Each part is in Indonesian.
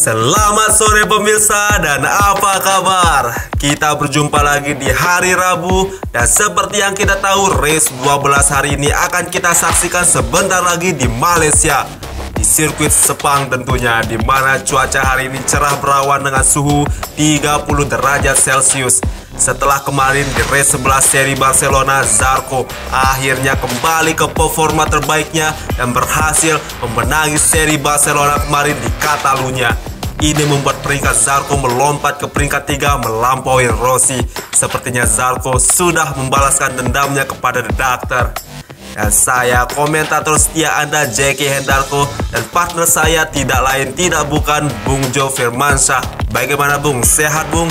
Selamat sore pemirsa, dan apa kabar? Kita berjumpa lagi di hari Rabu. Dan seperti yang kita tahu, race 12 hari ini akan kita saksikan sebentar lagi di Malaysia, di sirkuit Sepang tentunya, di mana cuaca hari ini cerah berawan dengan suhu 30 derajat Celcius. Setelah kemarin di race 11 seri Barcelona, Zarco akhirnya kembali ke performa terbaiknya dan berhasil memenangi seri Barcelona kemarin di Catalunya. Ini membuat peringkat Zarco melompat ke peringkat 3 melampaui Rossi. Sepertinya Zarco sudah membalaskan dendamnya kepada The Doctor. Dan saya, komentator setia Anda, Jackie Hendarko, dan partner saya tidak lain tidak bukan Bung Jo Firmansyah. Bagaimana Bung? Sehat Bung?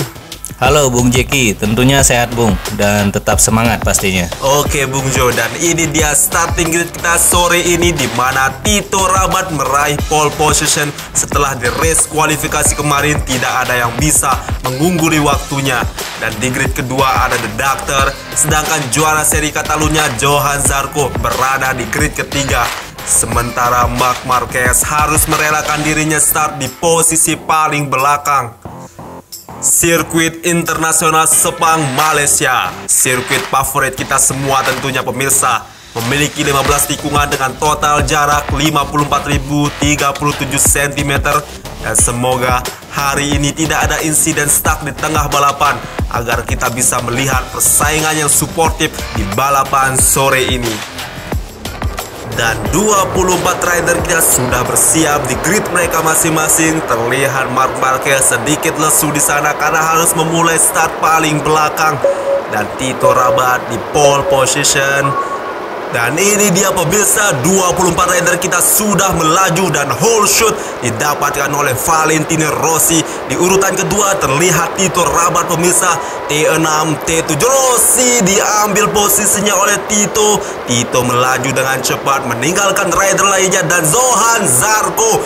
Halo Bung Jeki, tentunya sehat Bung, dan tetap semangat pastinya. Oke Bung Jo, dan ini dia starting grid kita sore ini, di mana Tito Rabat meraih pole position setelah di race kualifikasi kemarin tidak ada yang bisa mengungguli waktunya. Dan di grid kedua ada The Doctor, sedangkan juara seri Catalunya Johan Zarco berada di grid ketiga. Sementara Marc Marquez harus merelakan dirinya start di posisi paling belakang. Sirkuit Internasional Sepang, Malaysia, sirkuit favorit kita semua tentunya pemirsa, memiliki 15 tikungan dengan total jarak 54.037 cm. Dan semoga hari ini tidak ada insiden stuck di tengah balapan, agar kita bisa melihat persaingan yang suportif di balapan sore ini. Dan 24 rider kita sudah bersiap di grid mereka masing-masing. Terlihat Marc Marquez sedikit lesu di sana karena harus memulai start paling belakang. Dan Tito Rabat di pole position. Dan ini dia pemirsa, 24 rider kita sudah melaju dan whole shoot didapatkan oleh Valentino Rossi. Di urutan kedua terlihat Tito Rabat pemirsa, T6, T7. Rossi diambil posisinya oleh Tito. Tito melaju dengan cepat meninggalkan rider lainnya, dan Johan Zarco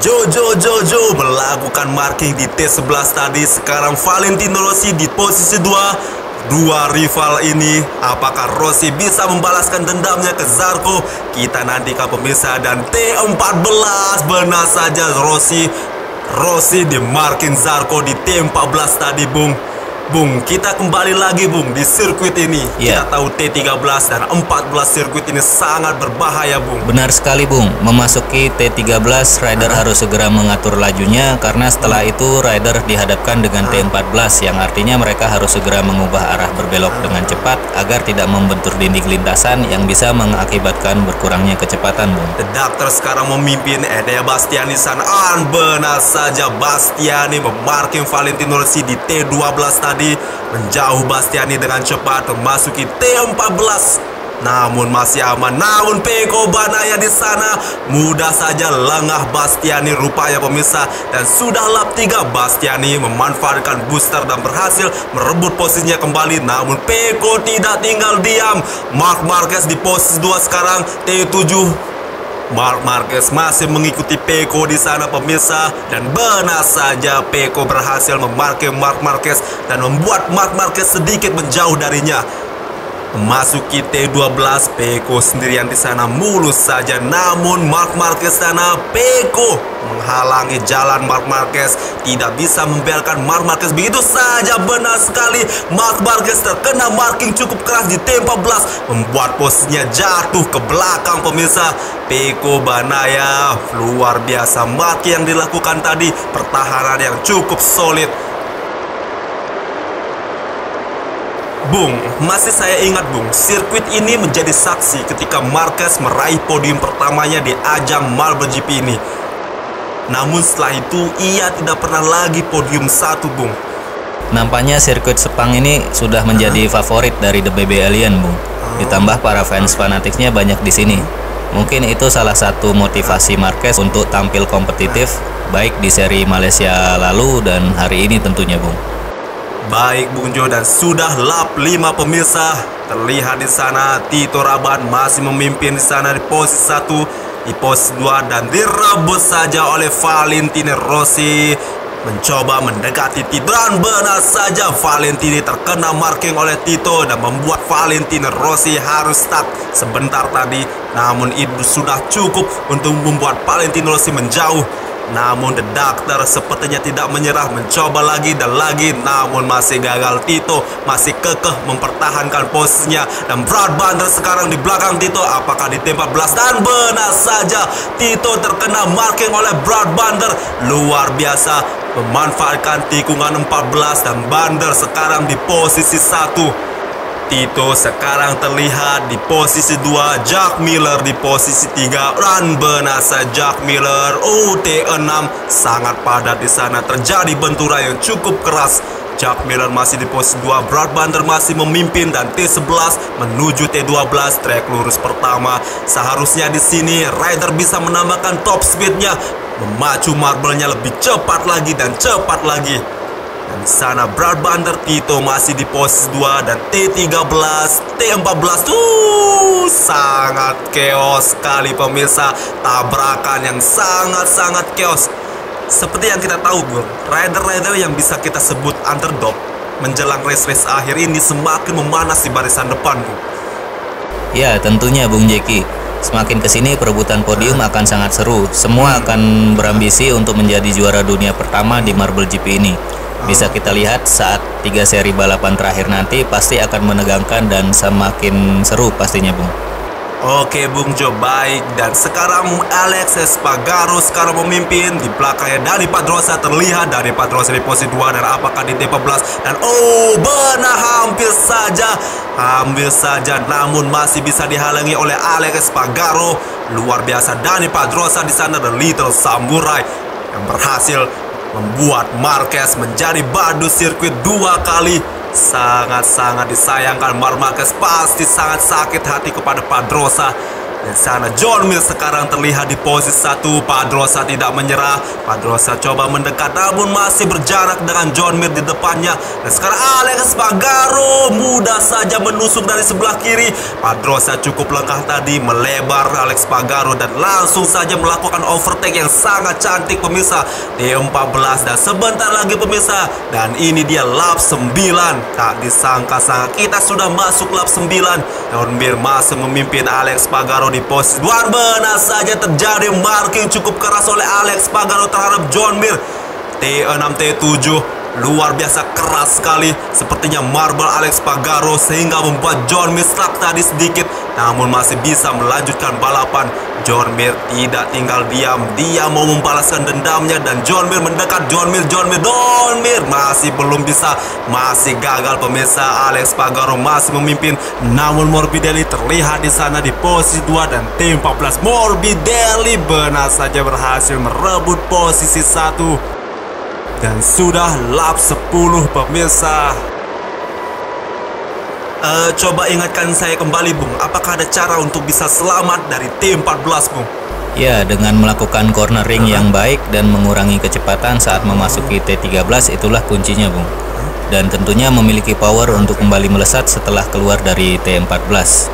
Jojo melakukan marking di T11 tadi. Sekarang Valentino Rossi di posisi 2. Dua rival ini, apakah Rossi bisa membalaskan dendamnya ke Zarco? Kita nantikan pemirsa. Dan T14, benar saja Rossi di marking Zarco di T14 tadi Bung. Bung, kita kembali lagi Bung di sirkuit ini. Kita tahu T13 dan 14 sirkuit ini sangat berbahaya Bung. Benar sekali Bung, memasuki T13 rider harus segera mengatur lajunya, karena setelah itu rider dihadapkan dengan T14, yang artinya mereka harus segera mengubah arah berbelok dengan cepat agar tidak membentur dinding lintasan yang bisa mengakibatkan berkurangnya kecepatan Bung. The Doctor sekarang memimpin, Enea Bastianini sana. Benar saja Bastianini memarking Valentino Rossi di T12 tadi. Menjauh Bastianini dengan cepat memasuki T14. Namun masih aman. Namun Pecco Bagnaia di sana mudah saja lengah Bastianini rupanya pemirsa. Dan sudah lap 3, Bastianini memanfaatkan booster dan berhasil merebut posisinya kembali. Namun Pecco tidak tinggal diam. Marc Marquez di posisi 2 sekarang, T7. Marc Marquez masih mengikuti Pecco di sana pemirsa, dan benar saja Pecco berhasil memarking Marc Marquez dan membuat Marc Marquez sedikit menjauh darinya. Memasuki T12, Pecco sendirian di sana mulus saja. Namun Marc Marquez sana, Pecco menghalangi jalan Marc Marquez, tidak bisa membiarkan Marc Marquez begitu saja. Benar sekali, Marc Marquez terkena marking cukup keras di T14, membuat posisinya jatuh ke belakang pemirsa. Pecco Bagnaia, luar biasa marking yang dilakukan tadi, pertahanan yang cukup solid. Bung, masih saya ingat Bung, sirkuit ini menjadi saksi ketika Marquez meraih podium pertamanya di ajang Marble GP ini. Namun setelah itu ia tidak pernah lagi podium 1 Bung. Nampaknya sirkuit Sepang ini sudah menjadi favorit dari The Baby Alien Bung. Ditambah para fans fanatiknya banyak di sini. Mungkin itu salah satu motivasi Marquez untuk tampil kompetitif, baik di seri Malaysia lalu dan hari ini tentunya Bung. Baik Bung Jo, dan sudah lap 5 pemirsa. Terlihat di sana Tito Rabat masih memimpin di sana di posisi 1, di posisi 2, dan direbut saja oleh Valentino Rossi. Mencoba mendekati Tito, dan benar saja Valentino terkena marking oleh Tito dan membuat Valentino Rossi harus stuck sebentar tadi. Namun itu sudah cukup untuk membuat Valentino Rossi menjauh. Namun The Doctor sepertinya tidak menyerah, mencoba lagi dan lagi, namun masih gagal. Tito masih kekeh mempertahankan posisinya, dan Brad Banner sekarang di belakang Tito. Apakah di T14? Dan benar saja, Tito terkena marking oleh Brad Banner. Luar biasa, memanfaatkan tikungan 14, dan Banner sekarang di posisi 1. Tito sekarang terlihat di posisi 2, Jack Miller di posisi 3, dan benar saja Jack Miller. T6 sangat padat di sana, terjadi benturan yang cukup keras. Jack Miller masih di posisi 2, Brad Banner masih memimpin, dan T11 menuju T12, trek lurus pertama. Seharusnya di sini rider bisa menambahkan top speednya, memacu marble-nya lebih cepat lagi dan cepat lagi. Dan di sana Brad Banner, Tito masih di posisi 2, dan T13, T14 sangat chaos sekali pemirsa. Tabrakan yang sangat-sangat chaos. Seperti yang kita tahu, bro, rider-rider yang bisa kita sebut underdog menjelang race-race akhir ini semakin memanas di barisan depan, bro. Ya, tentunya Bung Jeki. Semakin kesini perebutan podium akan sangat seru. Semua akan berambisi untuk menjadi juara dunia pertama di Marble GP ini. Bisa kita lihat saat 3 seri balapan terakhir nanti pasti akan menegangkan dan semakin seru pastinya, Bung. Oke Bung Jo, baik. Dan sekarang Alex Espargaro sekarang memimpin. Di belakangnya Dani Pedrosa terlihat. Dani Pedrosa di posisi 2, dan apakah di T14? Dan benar, hampir saja, namun masih bisa dihalangi oleh Alex Espargaro. Luar biasa, Dani Pedrosa di sana, The Little Samurai, yang berhasil membuat Marquez menjadi badut sirkuit 2 kali. Sangat-sangat disayangkan. Marquez pasti sangat sakit hati kepada Pedrosa. Di sana John Mir sekarang terlihat di posisi 1. Pedrosa tidak menyerah. Pedrosa coba mendekat, namun masih berjarak dengan John Mir di depannya. Dan sekarang Alex Espargaro mudah saja menusuk dari sebelah kiri. Pedrosa cukup lengkap tadi, melebar Alex Espargaro dan langsung saja melakukan overtake yang sangat cantik pemirsa. T14, dan sebentar lagi pemirsa, dan ini dia lap 9. Tak disangka-sangka kita sudah masuk lap 9. John Mir masih memimpin Alex Espargaro di posisi 2. Benar saja terjadi marking cukup keras oleh Alex Espargaro terhadap John Mir. T6, T7 luar biasa keras sekali. Sepertinya marble Alex Espargaro sehingga membuat John Mir stuck tadi sedikit, namun masih bisa melanjutkan balapan. John Mir tidak tinggal diam, dia mau membalaskan dendamnya, dan John Mir mendekat. John Mir masih belum bisa, masih gagal pemirsa. Alex Espargaro masih memimpin, namun Morbidelli terlihat di sana di posisi 2, dan T14 Morbidelli benar saja berhasil merebut posisi 1. Dan sudah lap 10 pemirsa. Coba ingatkan saya kembali Bung, apakah ada cara untuk bisa selamat dari T14 Bung? Ya, dengan melakukan cornering yang baik dan mengurangi kecepatan saat memasuki T13, itulah kuncinya Bung. Dan tentunya memiliki power untuk kembali melesat setelah keluar dari T14.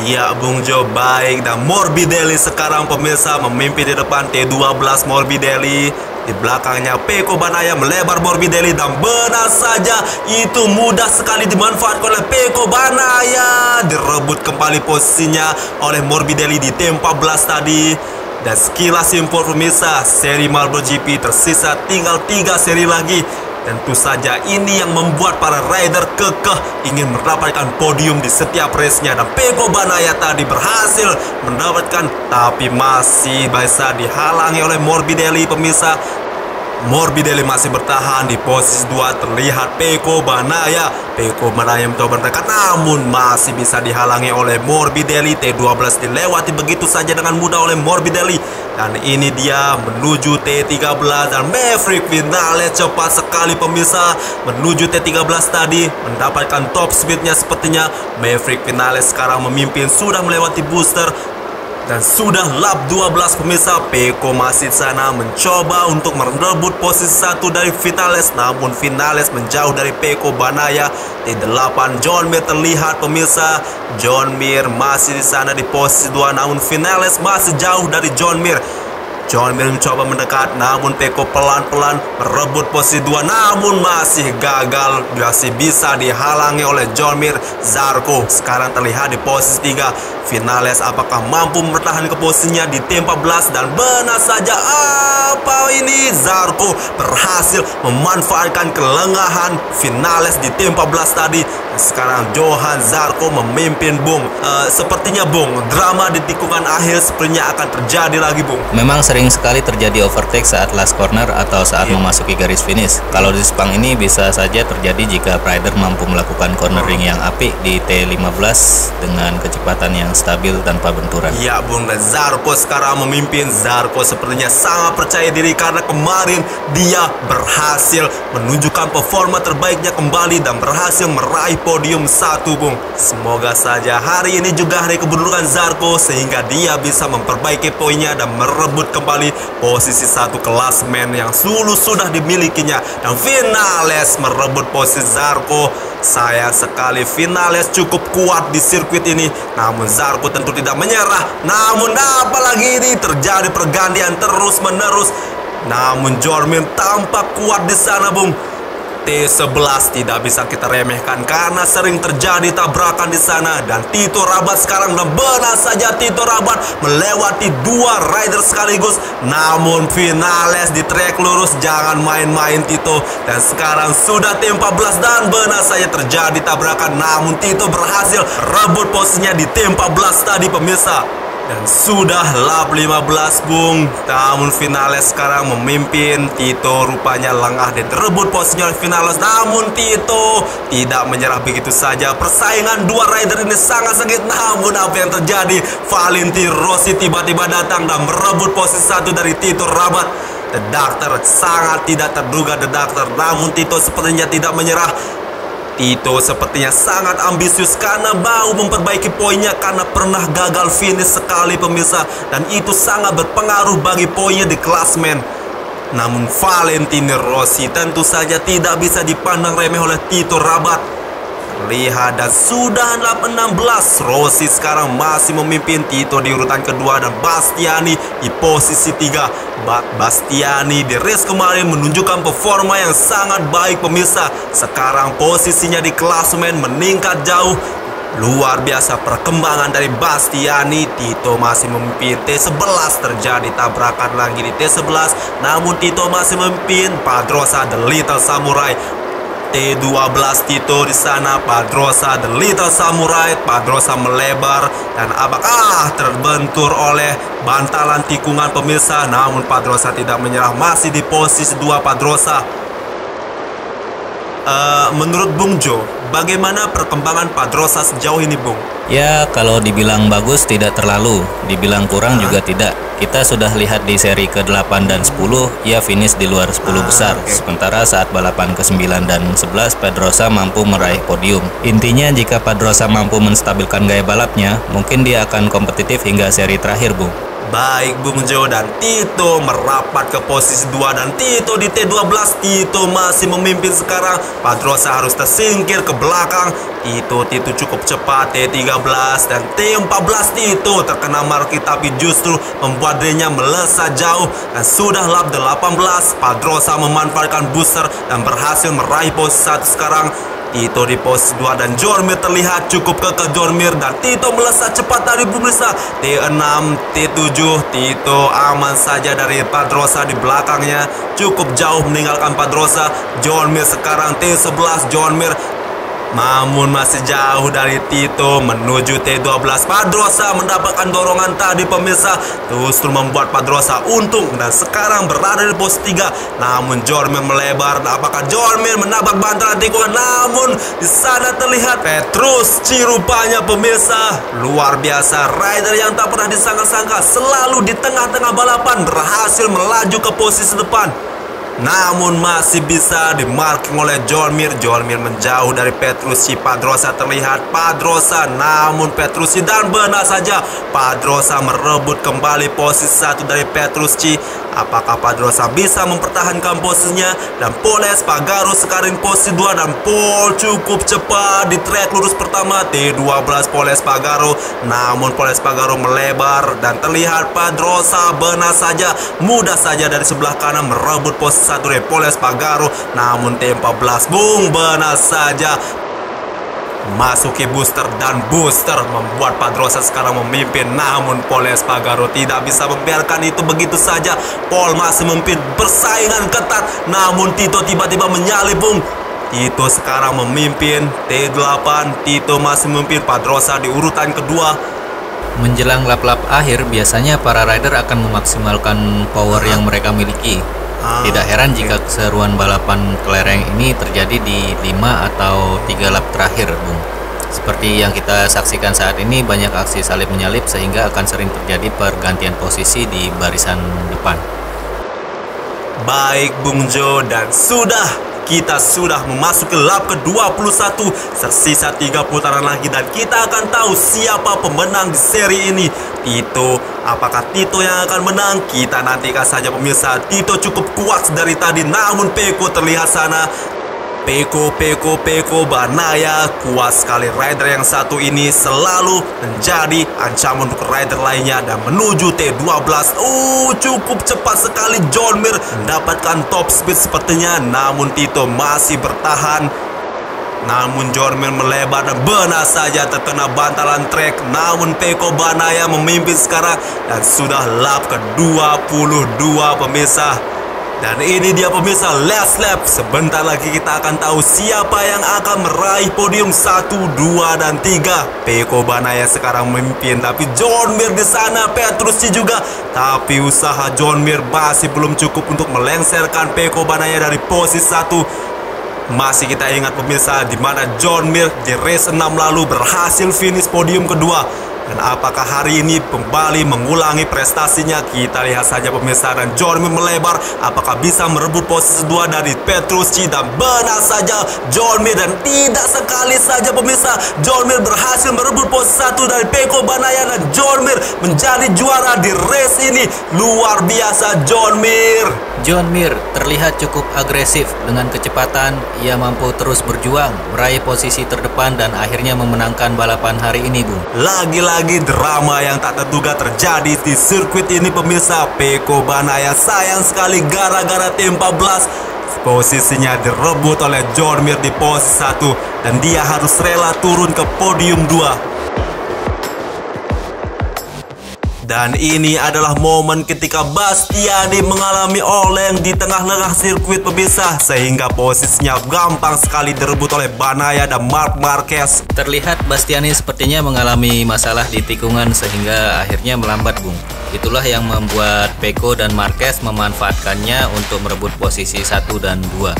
Iya Bung Jo, baik. Dan Morbidelli sekarang pemirsa memimpin di depan. T12 Morbidelli, di belakangnya Pecco Bagnaia melebar Morbidelli, dan benar saja itu mudah sekali dimanfaatkan oleh Pecco Bagnaia. Direbut kembali posisinya oleh Morbidelli di T14 tadi. Dan sekilas info pemirsa, seri Marble GP tersisa tinggal 3 seri lagi. Tentu saja ini yang membuat para rider kekeh ingin mendapatkan podium di setiap race-nya. Dan Pecco Bagnaia tadi berhasil mendapatkan, tapi masih bisa dihalangi oleh Morbidelli pemirsa. Morbidelli masih bertahan di posisi 2, terlihat Pecco Bagnaia mencoba mendekat, namun masih bisa dihalangi oleh Morbidelli. T12 dilewati begitu saja dengan mudah oleh Morbidelli, dan ini dia menuju T13, dan Maverick Vinales cepat sekali pemirsa menuju T13 tadi, mendapatkan top speednya. Sepertinya Maverick Vinales sekarang memimpin, sudah melewati booster. Dan sudah lap 12 pemirsa. Pecco masih sana mencoba untuk merebut posisi 1 dari Vinales, namun Vinales menjauh dari Pecco Bagnaia. Di 8 John Mir terlihat pemirsa. John Mir masih di sana di posisi 2, namun Vinales masih jauh dari John Mir. Jormir mencoba mendekat, namun Peko pelan-pelan merebut posisi 2, namun masih gagal. Masih bisa dihalangi oleh Jormir. Zarko sekarang terlihat di posisi 3. Finales apakah mampu bertahan ke posisinya di T14, dan benar saja apa ini, Zarko berhasil memanfaatkan kelengahan Finales di T14 tadi. Sekarang Johan Zarko memimpin, Bung. Sepertinya, Bung, drama di tikungan akhir sepertinya akan terjadi lagi, Bung. Memang sering sekali terjadi overtake saat last corner atau saat memasuki garis finish. Kalau di Sepang ini bisa saja terjadi jika rider mampu melakukan cornering yang apik di T15 dengan kecepatan yang stabil tanpa benturan. Ya, Bung, dan Zarko sekarang memimpin. Zarko sepertinya sangat percaya diri karena kemarin dia berhasil menunjukkan performa terbaiknya kembali dan berhasil meraih podium 1, Bung. Semoga saja hari ini juga hari keberuntungan Zarko sehingga dia bisa memperbaiki poinnya dan merebut kembali posisi 1 klasmen yang dulu sudah dimilikinya. Dan Finales merebut posisi Zarko. Sayang sekali Finales cukup kuat di sirkuit ini, namun Zarko tentu tidak menyerah. Namun apalagi ini terjadi pergantian terus menerus. Namun Jormir tampak kuat di sana, Bung. T11 tidak bisa kita remehkan karena sering terjadi tabrakan di sana. Dan Tito Rabat sekarang, dan benar saja Tito Rabat melewati 2 rider sekaligus. Namun Finales di trek lurus, jangan main-main Tito. Dan sekarang sudah T14 dan benar saja terjadi tabrakan. Namun Tito berhasil rebut posisinya di T14 tadi, pemirsa. Dan sudah lap 15, Bung. Namun Finales sekarang memimpin. Tito rupanya lengah dan terebut posisinya oleh Finales. Namun Tito tidak menyerah begitu saja. Persaingan 2 rider ini sangat sengit. Namun apa yang terjadi? Valentino Rossi tiba-tiba datang dan merebut posisi 1 dari Tito Rabat. The Doctor sangat tidak terduga, The Doctor. Namun Tito sepertinya tidak menyerah. Tito sepertinya sangat ambisius karena mau memperbaiki poinnya karena pernah gagal finish sekali, pemirsa, dan itu sangat berpengaruh bagi poinnya di klasmen. Namun Valentino Rossi tentu saja tidak bisa dipandang remeh oleh Tito Rabat. Lihat, dan sudah lap 16. Rossi sekarang masih memimpin. Tito di urutan kedua dan Bastiani di posisi 3. Bastiani di race kemarin menunjukkan performa yang sangat baik, pemirsa. Sekarang posisinya di klasemen meningkat jauh. Luar biasa perkembangan dari Bastiani. Tito masih memimpin. T11 terjadi tabrakan lagi di T11. Namun Tito masih memimpin. Pedrosa The Little Samurai. T12 Tito di sana, Pedrosa The Little Samurai. Pedrosa melebar dan apakah terbentur oleh bantalan tikungan, pemirsa. Namun Pedrosa tidak menyerah, masih di posisi 2 Pedrosa. Menurut Bung Jo, bagaimana perkembangan Pedrosa sejauh ini, Bung? Ya, kalau dibilang bagus tidak terlalu, dibilang kurang juga tidak. Kita sudah lihat di seri ke-8 dan 10, ia finish di luar 10 besar. Sementara saat balapan ke-9 dan 11, Pedrosa mampu meraih podium. Intinya jika Pedrosa mampu menstabilkan gaya balapnya, mungkin dia akan kompetitif hingga seri terakhir, Bung. Baik, Bung Jo, dan Tito merapat ke posisi 2 dan Tito di T12. Tito masih memimpin sekarang. Pedrosa harus tersingkir ke belakang. Tito cukup cepat T13 dan T14. Tito terkena marki tapi justru membuat dirinya melesat jauh. Dan sudah lap 18, Pedrosa memanfaatkan booster dan berhasil meraih posisi 1 sekarang. Tito di posisi 2 dan Jormir terlihat cukup kekeh Jormir, dan Tito melesat cepat dari pemirsa. T6, T7, Tito aman saja dari Pedrosa di belakangnya, cukup jauh meninggalkan Pedrosa. Jormir sekarang T11, Jormir namun masih jauh dari Tito menuju T12. Pedrosa mendapatkan dorongan tadi, pemirsa, justru membuat Pedrosa untung dan sekarang berada di posisi 3. Namun Jormir melebar. Apakah Jormir menabrak bantalan tikungan? Namun di sana terlihat Petrucci rupanya, pemirsa. Luar biasa, rider yang tak pernah disangka-sangka selalu di tengah-tengah balapan berhasil melaju ke posisi depan. namun masih bisa dimarking oleh John Mir. John Mir menjauh dari Petrucci. Pedrosa terlihat Pedrosa, namun Petrucci, dan benar saja Pedrosa merebut kembali posisi 1 dari Petrucci. Apakah Pedrosa bisa mempertahankan posisinya? Dan Pol Espargaro sekarang posisi 2, dan Pol cukup cepat di trek lurus pertama T12 Pol Espargaro, namun Pol Espargaro melebar dan terlihat Pedrosa benar saja mudah saja dari sebelah kanan merebut posisi 1 dari Pol Espargaro, namun T14 bung benar saja masuki booster, dan booster membuat Pedrosa sekarang memimpin. Namun Pol Espargaro tidak bisa membiarkan itu begitu saja. Pol masih memimpin, persaingan ketat, namun Tito tiba-tiba menyalip bung. Tito sekarang memimpin T8, Tito masih memimpin, Pedrosa di urutan kedua. Menjelang lap-lap akhir, biasanya para rider akan memaksimalkan power yang mereka miliki. Tidak heran jika keseruan balapan kelereng ini terjadi di 5 atau 3 lap terakhir, Bung. Seperti yang kita saksikan saat ini, banyak aksi salib menyalip sehingga akan sering terjadi pergantian posisi di barisan depan. Baik Bung Jo, dan kita sudah memasuki lap ke-21. Tersisa 3 putaran lagi dan kita akan tahu siapa pemenang di seri ini. Tito, apakah Tito yang akan menang? Kita nantikan saja pemirsa. Tito cukup kuat dari tadi, namun Pecco terlihat sana. Pecco Bagnaia, kuat sekali rider yang satu ini, selalu menjadi ancaman untuk rider lainnya dan menuju T12. Cukup cepat sekali John Mir mendapatkan top speed sepertinya, namun Tito masih bertahan. Namun John Mir melebar dan benar saja terkena bantalan trek. Namun Pecco Bagnaia memimpin sekarang dan sudah lap ke-22 pemirsa. Dan ini dia pemirsa, last lap. Sebentar lagi kita akan tahu siapa yang akan meraih podium 1, 2, dan 3. Pecco Bagnaia sekarang memimpin, tapi John Mir di sana, Petrucci juga. Tapi usaha John Mir masih belum cukup untuk melengsarkan Pecco Bagnaia dari posisi 1. Masih kita ingat pemirsa, di mana John Mir di race 6 lalu berhasil finish podium kedua. Dan apakah hari ini kembali mengulangi prestasinya? Kita lihat saja pemirsa, dan John Mir melebar. Apakah bisa merebut posisi 2 dari Petrucci? Dan benar saja John Mir, dan tidak sekali saja pemirsa, John Mir berhasil merebut posisi 1 dari Pecco Bagnaia, dan John Mir menjadi juara di race ini. Luar biasa John Mir. John Mir terlihat cukup agresif. Dengan kecepatan, ia mampu terus berjuang, meraih posisi terdepan dan akhirnya memenangkan balapan hari ini, Bung. Lagi-lagi drama yang tak terduga terjadi di sirkuit ini pemirsa. Pecco Bagnaia sayang sekali gara-gara T14 posisinya direbut oleh John Mir di posisi 1 dan dia harus rela turun ke podium 2. Dan ini adalah momen ketika Bastianini mengalami oleng di tengah-tengah sirkuit pemirsa, sehingga posisinya gampang sekali direbut oleh Bagnaia dan Marc Marquez. Terlihat Bastianini sepertinya mengalami masalah di tikungan sehingga akhirnya melambat, Bung. Itulah yang membuat Pecco dan Marquez memanfaatkannya untuk merebut posisi 1 dan 2.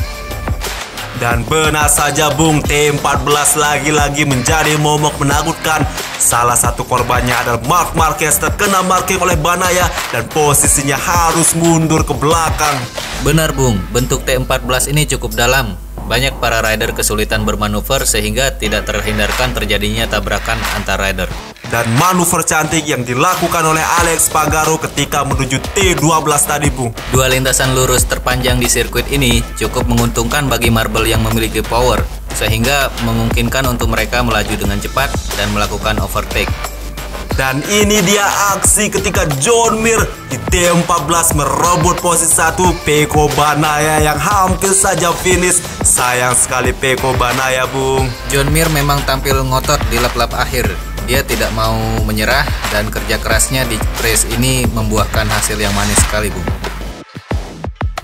Dan benar saja Bung, T14 lagi-lagi menjadi momok menakutkan. Salah satu korbannya adalah Marc Marquez, terkena marking oleh Bagnaia dan posisinya harus mundur ke belakang. Benar Bung, bentuk T14 ini cukup dalam. Banyak para rider kesulitan bermanuver sehingga tidak terhindarkan terjadinya tabrakan antar rider. Dan manuver cantik yang dilakukan oleh Alex Espargaro ketika menuju T12 tadi Bung. Dua lintasan lurus terpanjang di sirkuit ini cukup menguntungkan bagi marble yang memiliki power, sehingga memungkinkan untuk mereka melaju dengan cepat dan melakukan overtake. Dan ini dia aksi ketika John Mir di T14 merebut posisi 1 Pecco Bagnaia yang hampir saja finish. Sayang sekali Pecco Bagnaia Bung. John Mir memang tampil ngotot di lap-lap akhir. Dia tidak mau menyerah dan kerja kerasnya di race ini membuahkan hasil yang manis sekali Bung.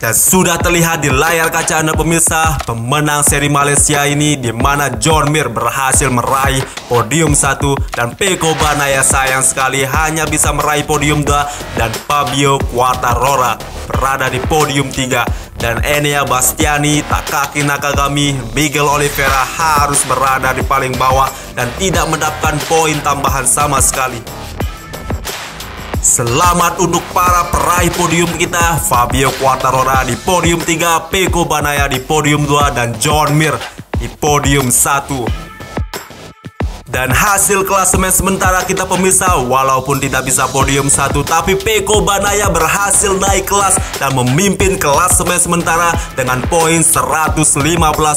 Dan sudah terlihat di layar kaca Anda pemirsa, pemenang seri Malaysia ini di mana John Mir berhasil meraih podium 1 dan Pecco Bagnaia sayang sekali hanya bisa meraih podium 2 dan Fabio Quartararo berada di podium 3. Dan Enea Bastianini, Takaki Nakagami, Miguel Oliveira harus berada di paling bawah dan tidak mendapatkan poin tambahan sama sekali. Selamat untuk para peraih podium kita. Fabio Quartararo di podium 3, Pecco Bagnaia di podium 2, dan John Mir di podium 1. Dan hasil klasemen sementara kita pemirsa, walaupun tidak bisa podium 1, tapi Pecco Bagnaia berhasil naik kelas dan memimpin klasemen sementara dengan poin 115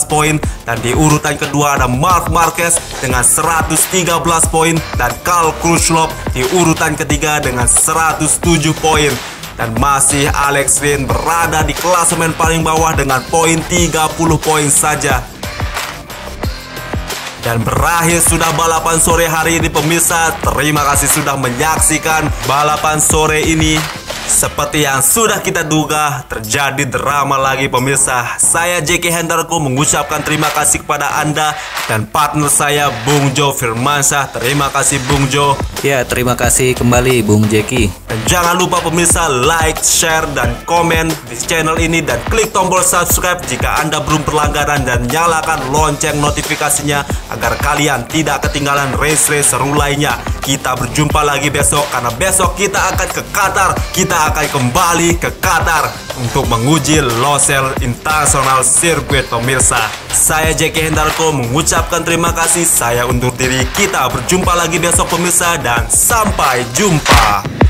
poin. Dan di urutan kedua ada Marc Marquez dengan 113 poin dan Carl Crutchlow di urutan ketiga dengan 107 poin. Dan masih Alex Rins berada di klasemen paling bawah dengan poin 30 poin saja. Dan berakhir sudah balapan sore hari ini pemirsa. Terima kasih sudah menyaksikan balapan sore ini. Seperti yang sudah kita duga, terjadi drama lagi pemirsa. Saya Jeki Hendarko mengucapkan terima kasih kepada Anda dan partner saya Bung Jo Firmansyah. Terima kasih Bung Jo. Ya, terima kasih kembali Bung Jeki. Dan jangan lupa pemirsa like, share, dan komen di channel ini. Dan klik tombol subscribe jika Anda belum berlangganan. Dan nyalakan lonceng notifikasinya agar kalian tidak ketinggalan race-race seru lainnya. Kita berjumpa lagi besok, karena besok kita akan ke Qatar. Kita akan kembali ke Qatar untuk menguji Losail International Circuit pemirsa. Saya Jeki Hendarko mengucapkan terima kasih. Saya undur diri. Kita berjumpa lagi besok pemirsa, dan sampai jumpa.